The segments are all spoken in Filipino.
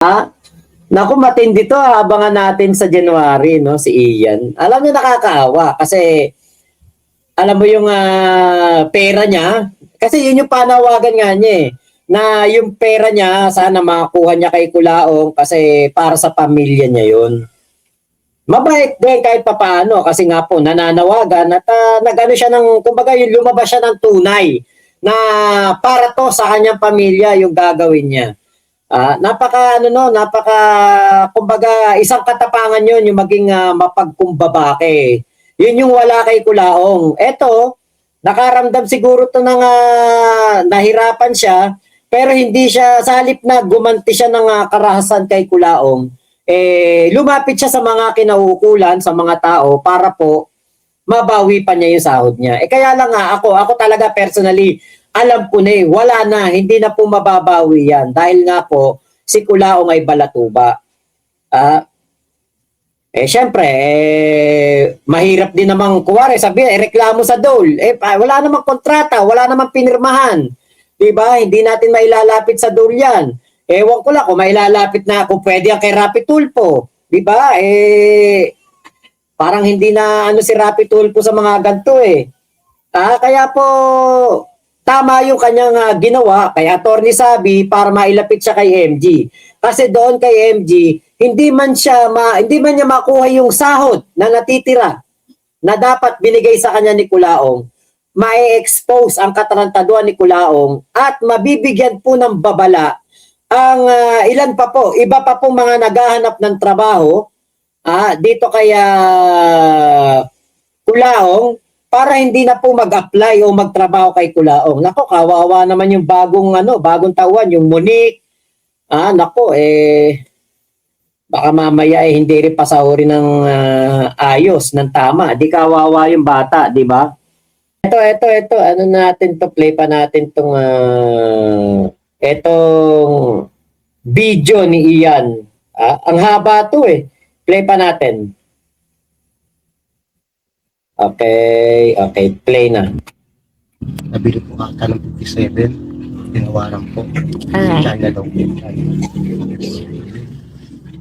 Naku, matindi to. Abangan natin sa January, no, si Ian. Alam niyo, nakakaawa kasi alam mo yung pera niya, kasi yun yung panawagan nga niya na yung pera niya sana makuha niya kay Kulaong kasi para sa pamilya niya yun. Mabait din kahit papaano kasi nga po nananawagan at nagano siya ng, kumbaga yung lumabas siya ng tunay na para to sa kanyang pamilya yung gagawin niya. Napaka ano no, napaka kumbaga isang katapangan 'yon yung maging mapagkumbabake. 'Yun yung wala kay Kulaong. Eto, nakaramdam siguro to ng nahirapan siya pero hindi siya sa halip na gumanti siya ng karahasan kay Kulaong. Lumapit siya sa mga kinauukulan, sa mga tao para po mabawi pa niya yung sahod niya. Kaya lang nga ako talaga personally, alam ko na wala na, hindi na po mababawi yan. Dahil nga po, si Kulaong ay balatuba. Syempre, mahirap din namang, kuwari, sabi, reklamo sa dole. Wala namang kontrata, wala namang pinirmahan. Diba? Hindi natin mailalapit sa dole yan. Ewan ko lang kung mailalapit na, kung pwede yan kay Rapi Tulfo. Diba? Parang hindi na ano si Rapi Tulfo sa mga ganito kaya po tama yung kanyang ginawa kay Attorney Sabi para mailapit siya kay MG. Kasi doon kay MG, hindi man niya makuha yung sahod na natitira na dapat binigay sa kanya ni Kulaong. Mai-expose ang katarantaduhan ni Kulaong at mabibigyan po ng babala ang ilan pa po, iba pa pong mga naghahanap ng trabaho dito kaya Kulaong para hindi na po mag-apply o magtrabaho kay Kulaong. Nako, kawawa naman yung bagong tauhan, yung Monique. Nako, baka mamaya hindi rin pasahurin ng ayos, ng tama. Di kawawa yung bata, di ba? Ito, ano natin to, play pa natin tong etong video ni Ian. Ang haba to Play pa natin. Okay, play na. Nabili po ata ng 57, tinawaran po. China daw po.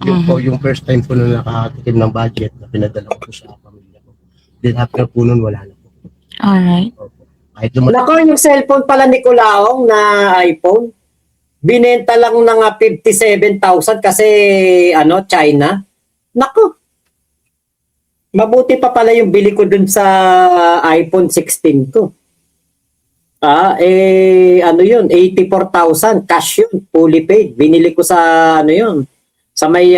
Yun po yung first time po na nakatikim ng budget na pinadala ko sa pamilya ko. Then after po nun, wala na po. Alright. Nako, yung cellphone pala ni Kulaong na iPhone, binenta lang ng 57,000 kasi China. Nako. Mabuti pa pala yung bili ko dun sa iPhone 16 ko. Yun, 84,000 cash yun, fully paid. Binili ko sa sa may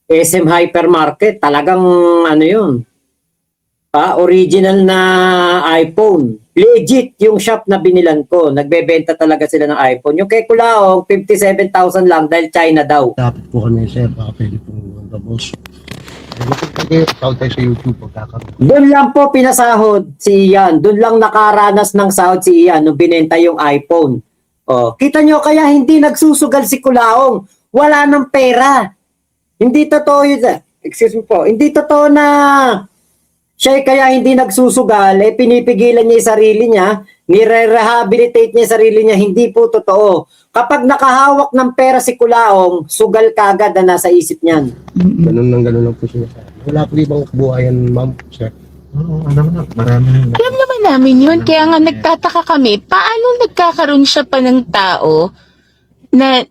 SM Hypermarket. Talagang yun. Original na iPhone. Legit yung shop na binilan ko. Nagbebenta talaga sila ng iPhone. Yung kay Kulaong, 57,000 lang dahil China daw. Dapat po kami, sir, baka pwede po gabos. Sahod tayo sa YouTube pagkakaroon. Doon lang po pinasahod si Ian. Doon lang nakaranas ng sahod si Ian nung binenta yung iPhone. Kita nyo kaya hindi nagsusugal si Kulaong. Wala ng pera. Hindi totoo yun. Excuse me po. Hindi totoo na siya kaya hindi nagsusugal, pinipigilan niya yung sarili niya, nire-rehabilitate niya yung sarili niya, hindi po totoo. Kapag nakahawak ng pera si Kulaong, sugal kagad na nasa isip niyan. Ganun lang po siya. Wala po ibang buhayan, ma'am, sir. Oo, marami na. Alam naman namin yun, kaya nga nagtataka kami, paano nagkakaroon siya pa ng tao na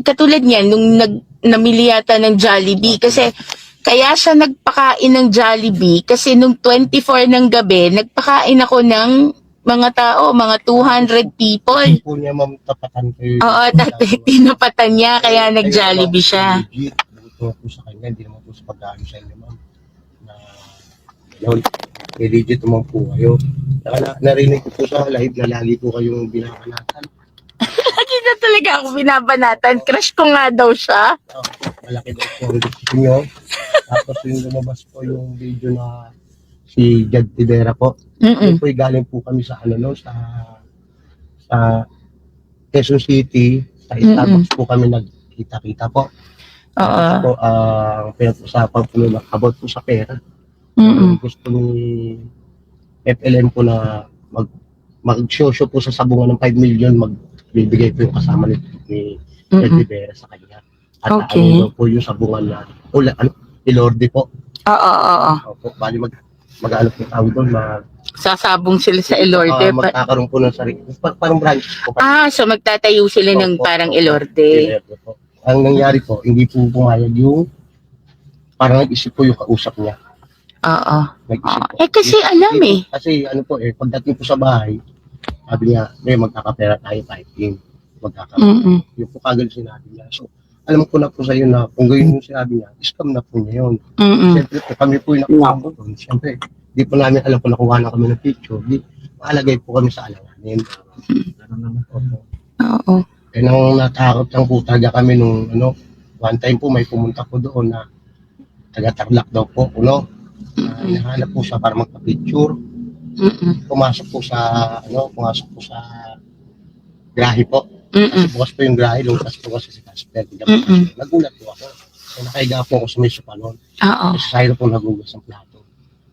katulad niyan, nung namili yata ng Jollibee, kasi kaya siya nagpakain ng Jollibee kasi nung 24 ng gabi, nagpakain ako ng mga tao, mga 200 people. Hindi po niya, ma'am, tapatan kayo. Oo, tinapatan niya, kaya nag-Jollibee siya. Buto po sa kanya, hindi naman po sa pagdaan sa inyo, ma'am. Legit naman po kayo. Narinig ko po sa live na lagi po kayong binabanatan. Lagi na talaga ako binabanatan. Crush ko nga daw siya. Malaki daw po ang gusto nyo. Tapos yung lumabas po yung video na si Jad Tidera po. Yung po galing po kami sa sa Quezon City. Sa Starbucks po kami nagkita-kita po. Tapos po, pinag-usapan po nila about po sa pera. Gusto ni FLM po na mag-show po sa sabungan ng 5 million, magbibigay po yung kasama ni Mm-mm. Rivera sa kanya. At Okay. ano daw po yung sabungan na, Ilorde po. Oo. Opo, bali mag-ano po tawag doon, Sasabong sila sa Elorde. magkakaroon po ng sarili. Parang branch po. So magtatayo sila ng Opo, parang opo, Elorde. Ilorde po. Ang nangyari po, hindi po pumayag yung, parang nag-isip po yung kausap niya. Oo. Nag-isip po. Kasi alam eh. Kasi ano po pagdating po sa bahay, sabi niya, magkakapera tayo kahit Mm-mm. yung po kagad sinabi niya. So, alam ko na po sa iyo na kung gawin yung sinabi niya, scam na po niya yun. Mm-mm. Siyempre po, kami po yung nakuha po doon. Siyempre, di po namin alam kung nakuha na kami ng picture. Di, maalagay po kami sa alanganin. Opo. Oo. Eh, nang natakot lang po talaga kami nung, one time po may pumunta po doon na taga-Tarlac daw po, nahanap po siya para magpa-picture. Mm-mm. Pumasok po sa grahe po. Mm-mm. Kasi bukas po yung grahe, lumabas po kasi si Casper. Mm-mm. Nagulat po ako. So, nakahiga po ako sa may sopanon. Oo. Kasi sa'yo po nagugas ang plato.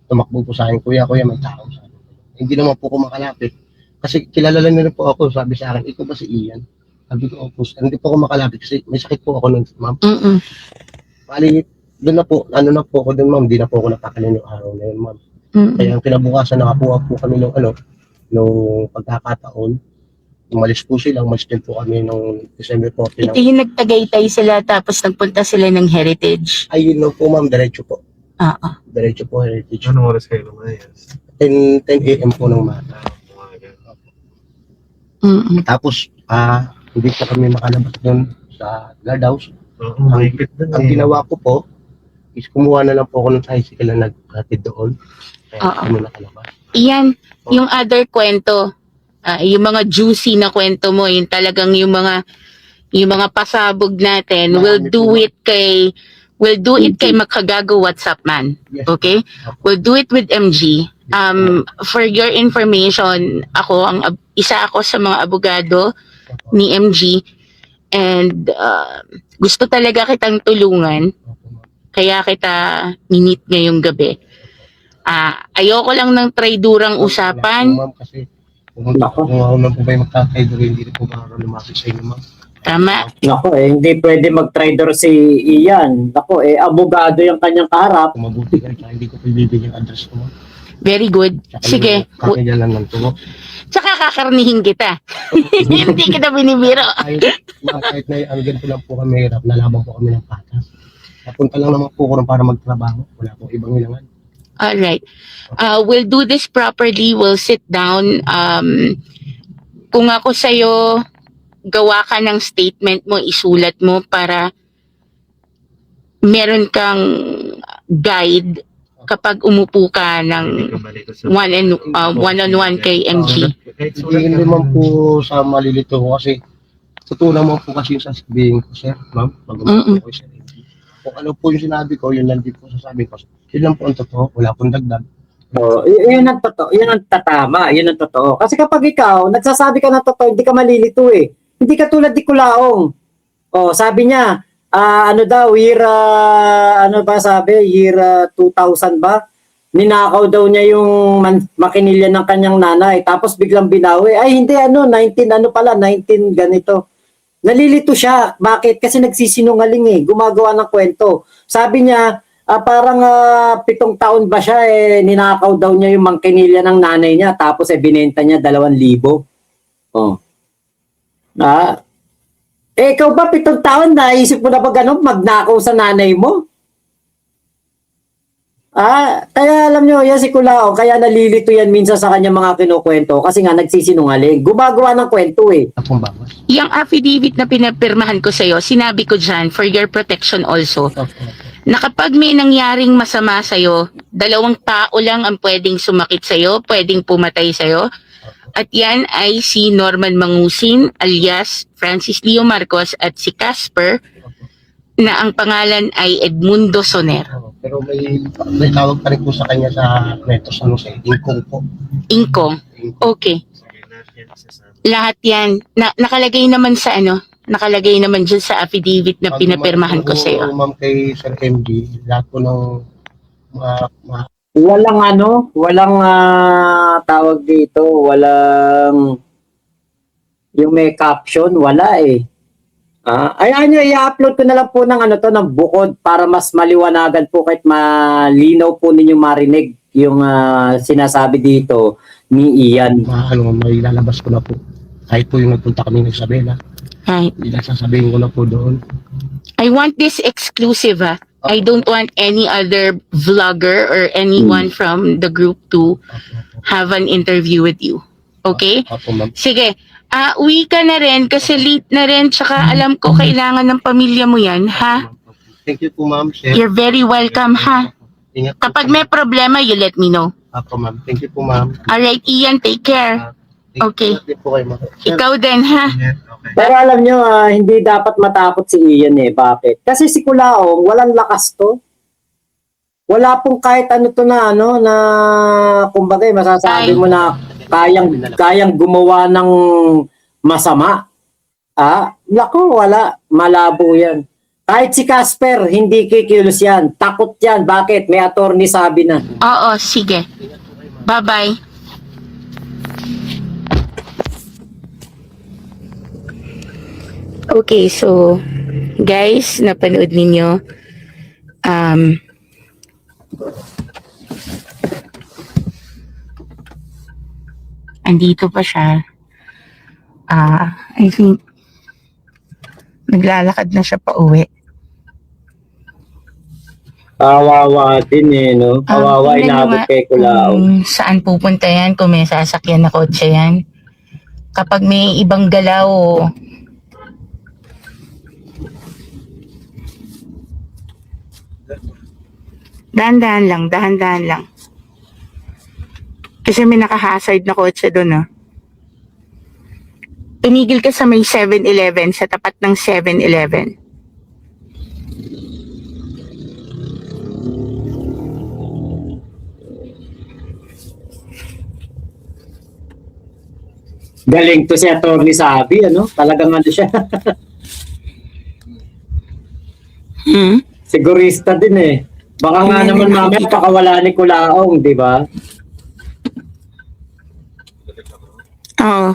Tumakbo po sa akin, kuya, may tao sa akin. Hindi naman po ko makalapit. Kasi kilala lang na po ako, sabi sa akin, ikaw ba si Ian? Sabi ko, opo, hindi po ako makalapit kasi may sakit po ako nun, ma'am. Mm-mm. Bali, doon na po, na po ako doon, ma'am. Hindi na po ako napakalin yung araw na yun, ma'am. Mm-mm. Kaya ang kinabukasan, nakakuha po kami nung pagkakataon. Umalis po sila, umalis din po kami nung December 14. Ito yung nagtagaytay sila tapos nagpunta sila ng Heritage. Ayun lang po, ma'am, diretso po. Oo. Diretso po, Heritage. Anong oras kayo lumayas? 10 a.m. po ng mata. Mm-mm. Tapos, hindi po kami makalabas doon sa guardhouse. Oo, mahigpit din Ang ginawa ko po, is kumuha na lang po ako ng tricycle na naghatid doon. Kaya Oo. kami nakalabas. Iyan, yung other kwento, yung mga juicy na kwento mo, yung talagang yung mga pasabog natin, Marami we'll do it kay Makagago WhatsApp man. Yes. Okay? We'll do it with MG. For your information, isa ako sa mga abogado ni MG and gusto talaga kitang tulungan. Kaya kita minit ngayong gabi. Ayoko lang ng traidurang usapan. Ma'am, kasi kung ako lang po ba yung magkakaidor, hindi rin po makakaroon lumapit sa inyo, ma'am. Tama. Nako hindi pwede mag-trader si Ian. Nako abogado yung kanyang kaharap. Kung mabuti ka, tsaka hindi ko po ibibigay ang address ko, ma'am. Very good. Tsaka Sige. Kakilala lang lang to. Tsaka kakarnihin kita. Hindi kita binibiro. Kahit na ang ganito lang po kami hirap, nalaban po kami ng patas. Napunta lang naman po ko rin para magtrabaho. Wala pong ibang ilangan. Alright. We'll do this properly. We'll sit down. Kung ako sa'yo, gawa ka ng statement mo, isulat mo para meron kang guide kapag umupo ka ng one-on-one kay MG. Hindi naman po sa malilito ko kasi totoo naman po kasi yung sasabihin ko, sir, ma'am. Pag-umupo ko, sir. Kung ano po yung sinabi ko, yun lang din po sasabihin ko. Yun lang po ang totoo, wala pong dagdag. Yun ang totoo, yun ang tatama, yun ang totoo. Kasi kapag ikaw, nagsasabi ka ng totoo, hindi ka malilito eh. Hindi ka tulad ni Kulaong. Sabi niya, year 2000 ba? Ninakaw daw niya yung makinilya ng kanyang nanay. Tapos biglang binawi. Ay, hindi 19 ganito. Nalilito siya. Bakit? Kasi nagsisinungaling eh. Gumagawa ng kwento. Sabi niya, parang 7 taon ba siya ninakaw daw niya yung mangkinilya ng nanay niya. Tapos binenta niya 2,000. Ikaw ba 7 taon naisip mo na ba magnakaw sa nanay mo? Kaya alam nyo, yan si Kulao, kaya nalilito yan minsan sa kanya mga kinukwento kasi nga nagsisinungaling. Gumagawa ng kwento eh. Akong bawas. Yung affidavit na pinapirmahan ko sa'yo, sinabi ko dyan, for your protection also, na kapag may nangyaring masama sa'yo, 2 tao lang ang pwedeng sumakit sa'yo, pwedeng pumatay sa'yo. At yan ay si Norman Mangusin alias Francis Leo Marcos at si Casper na ang pangalan ay Edmundo Soner. Pero may tawag pa rin po sa kanya sa Metro San Jose, Ingkong po. Ingkong. Okay. Lahat yan. Nakalagay naman sa nakalagay naman dyan sa affidavit na pinapirmahan ko sa iyo. Ma'am kay Sir MG, lahat po ng Walang tawag dito, walang yung may caption, wala eh. Ayan nyo, i-upload ko na lang po ng ano to, ng bukod para mas maliwanagan po kahit malinaw po ninyo marinig yung sinasabi dito ni Ian. May lalabas ko na po. Kahit po yung nagpunta kami ng Isabela, Right. sasabihin ko na po doon. I want this exclusive, ah. I don't want any other vlogger or anyone from the group to have an interview with you. Okay? Opo, ma'am. Sige. Uwi ka na rin kasi late na rin. Tsaka alam ko kailangan ng pamilya mo yan, ha? Thank you po, ma'am. Sir. You're very welcome, ha? Ingat po. Kapag may problema, you let me know. Opo, ma'am. Thank you po, ma'am. Alright, Ian, take care. Okay. Ingat din po kayo, ma'am. Sir, Ikaw din, ha? Okay. Pero alam nyo, hindi dapat matakot si Ian eh. Bakit? Kasi si Kulaong, walang lakas to. Wala pong kahit ano to na ano na kumbaga masasabi mo na kayang gumawa ng masama. Naku, wala. Malabo yan. Kahit si Casper, hindi kikilos yan. Takot yan. Bakit? May attorney sabi na. Oo, sige. Bye-bye. Okay, so guys, napanood ninyo. Andito pa siya. I think naglalakad na siya pa uwi. Kawawa din eh, no? Kawawa Tingnan nyo inabot nga kay Kulaong. kung saan pupunta yan, kung may sasakyan na kotse yan. Kapag may ibang galaw, dahan-dahan lang. Kasi may naka-hazard na kotse doon, ah. Tumigil ka sa may 7-Eleven, sa tapat ng 7-Eleven. Galing to si attorney sabi, ano? Talagang ano siya. Sigurista din eh. Baka nga naman mamaya pakawala ni Kulaong, di ba? Oo.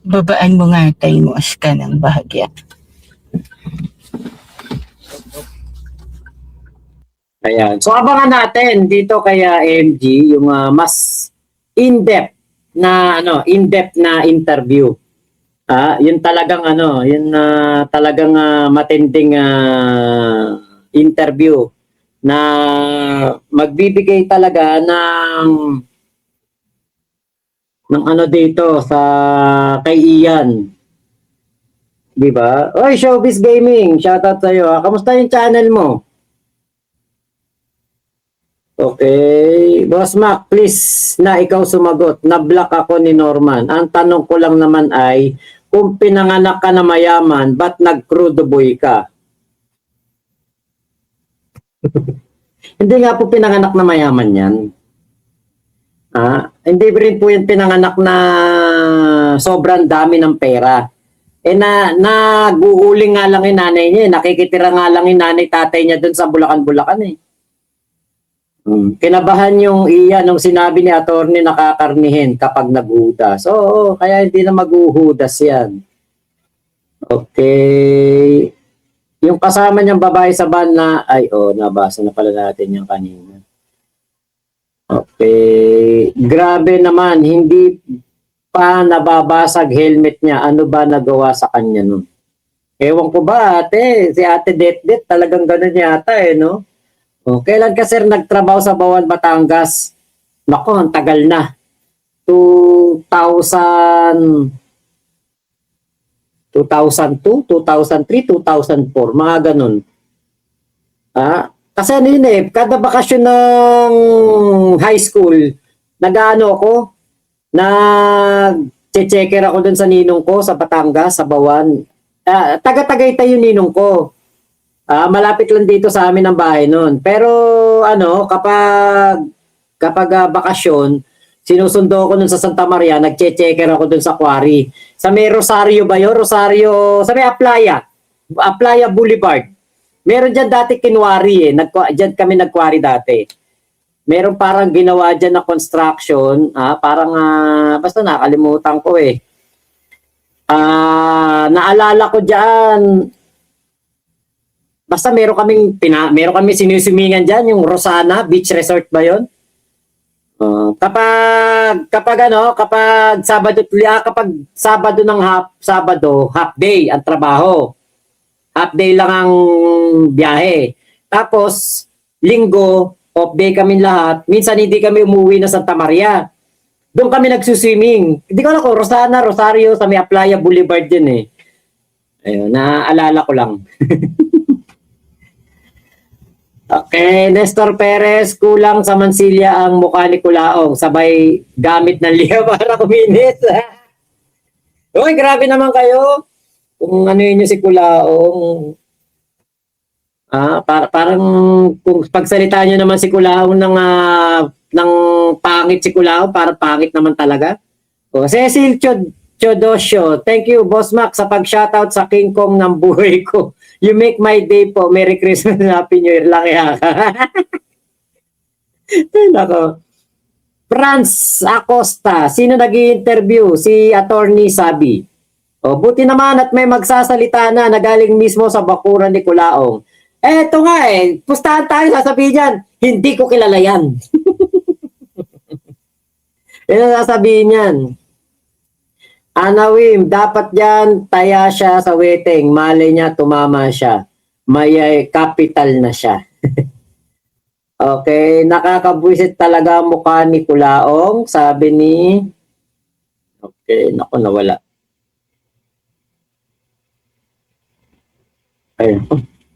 Babaan mo nga tayo mo ka ng bahagya. Ayan. So abangan natin dito kay MG yung mas in-depth na interview. Yun talagang talagang matinding interview na magbibigay talaga ng ano dito sa kay Ian. 'Di ba? Oy, Showbiz Gaming, shoutout sa iyo. Kamusta yung channel mo? Okay. Boss Mac, please na ikaw sumagot. Na-block ako ni Norman. Ang tanong ko lang naman ay, kung pinanganak ka na mayaman, ba't nag-crudo boy ka? Hindi nga po pinanganak na mayaman yan. Hindi rin po yung pinanganak na sobrang dami ng pera. Naguhuling nga lang yung nanay niya. Nakikitira nga lang yung nanay tatay niya doon sa Bulacan-Bulacan eh. Kinabahan yung Ian nung sinabi ni attorney nakakarnihin kapag naghudas. Oo, kaya hindi na maghuhudas yan. Okay. Yung kasama niyang babae sa van na, nabasa na pala natin yung kanina. Okay. Grabe naman, hindi pa nababasag helmet niya. Ano ba nagawa sa kanya nun? Ewan ko ba ate, si ate Det talagang ganun yata no? Kailan ka sir nagtrabaho sa Bawan, Batangas? Nako, ang tagal na. 2002, 2003, 2004, mga ganun. Kasi ano yun kada bakasyon ng high school, nag-ano ako, nag-checker ako dun sa ninong ko sa Batangas, sa Bawan. Taga-Tagaytay yung ninong ko. Malapit lang dito sa amin ang bahay noon. Pero kapag bakasyon, sinusundo ko nun sa Santa Maria, nagche-checker ako dun sa quarry. Sa may Rosario ba yun? Rosario, sa may Aplaya Boulevard. Meron dyan dati kinwari diyan kami nagquarry dati. meron parang ginawa dyan na construction, parang, basta nakalimutan ko eh. Naalala ko dyan, basta meron kaming sinusumingan dyan, yung Rosana Beach Resort ba yun? Kapag Sabado ng half day ang trabaho. Half day lang ang biyahe. Tapos, Linggo, off day kami lahat. Minsan hindi kami umuwi na Santa Maria. Doon kami nagsuswimming. Hindi ko alam kung Rosana, Rosario, sa may Aplaya Boulevard din eh. Ayun, naaalala ko lang. Okay, Nestor Perez, kulang sa Mansilla ang mukha ni Kulaong. Sabay gamit ng liya para kuminis. Uy, grabe naman kayo. Kung ano yun yung si Kulaong. Parang kung pagsalita nyo naman si Kulaong ng pangit si Kulaong, parang pangit naman talaga. O, Cecil Chodosyo, thank you, Boss Mac, sa pag-shoutout sa King Kong ng buhay ko. You make my day po. Merry Christmas and Happy New Year lang yan. Nako. Franz Acosta, sino nag-i-interview? Si Attorney Sabi. O, buti naman at may magsasalita na galing mismo sa bakuran ni Kulaong. Eto nga pustahan tayo, sasabihin yan, hindi ko kilala yan. Yan ang sasabihin yan. Anawim, dapat yan, taya siya sa weteng. Malay niya, tumama siya. May capital na siya. Okay, nakakabwisit talaga mukha ni Kulaong. Sabi ni... Okay, naku, nawala. Ayun,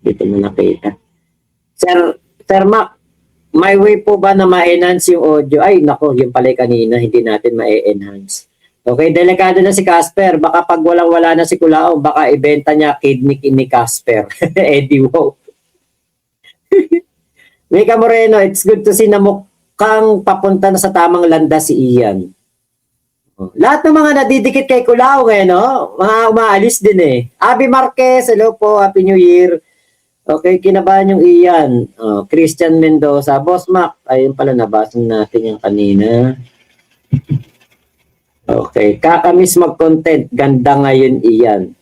dito na nakita. Sir Mac, may way po ba na ma-enhance yung audio? Ay, naku, yung pala kanina, hindi natin ma-enhance. Okay, delikado na si Casper. Baka pag walang-wala na si Kulaong, baka ibenta niya kidney ni Casper. Eddie, wow. Mika Moreno, it's good to see na mukhang papunta na sa tamang landas si Ian. Lahat ng mga nadidikit kay Kulaong no? Mga umaalis din Abby Marquez, hello po, Happy New Year. Okay, kinabahan yung Ian. Christian Mendoza, Boss Mac. Ayun pala, nabasa natin yung kanina. Okay, kakamis mag-content. Ganda ngayon, Ian.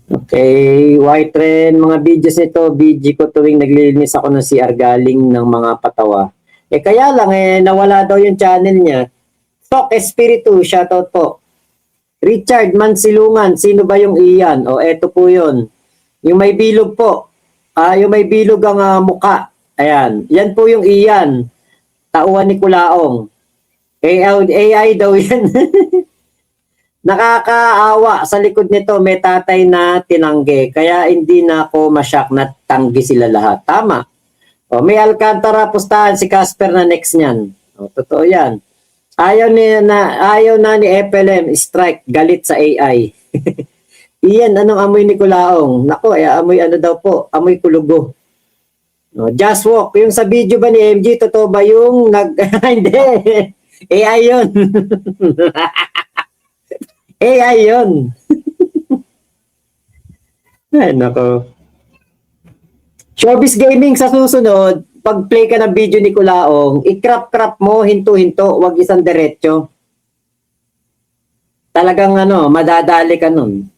Okay, White Trend, mga videos nito, BG ko tuwing naglilinis ako ng CR galing ng mga patawa. Kaya lang, nawala daw yung channel niya. Stock Espiritu, shoutout po. Richard Mansilungan, sino ba yung Ian? Eto po yun. Yung may bilog po. Yung may bilog ang muka. Ayan. Yan po yung Ian. Tauhan ni Kulaong. AI daw yan. Nakakaawa. Sa likod nito may tatay na tinanggi. Kaya hindi na ako masyak na tanggi sila lahat. Tama. May Alcantara pustahan si Casper na next niyan. Totoo yan. Ayaw na ni FLM strike. Galit sa AI. Iyan, anong amoy ni Kulaong? Nako, amoy ano daw po? Amoy kulugo. Just walk. Yung sa video ba ni MG, totoo ba yung hindi. AI yun. AI yun. Ay, nako. Showbiz Gaming sa susunod, pag play ka ng video ni Kulaong, i-crop mo, hinto-hinto, wag isang diretso. Talagang madadali ka nun.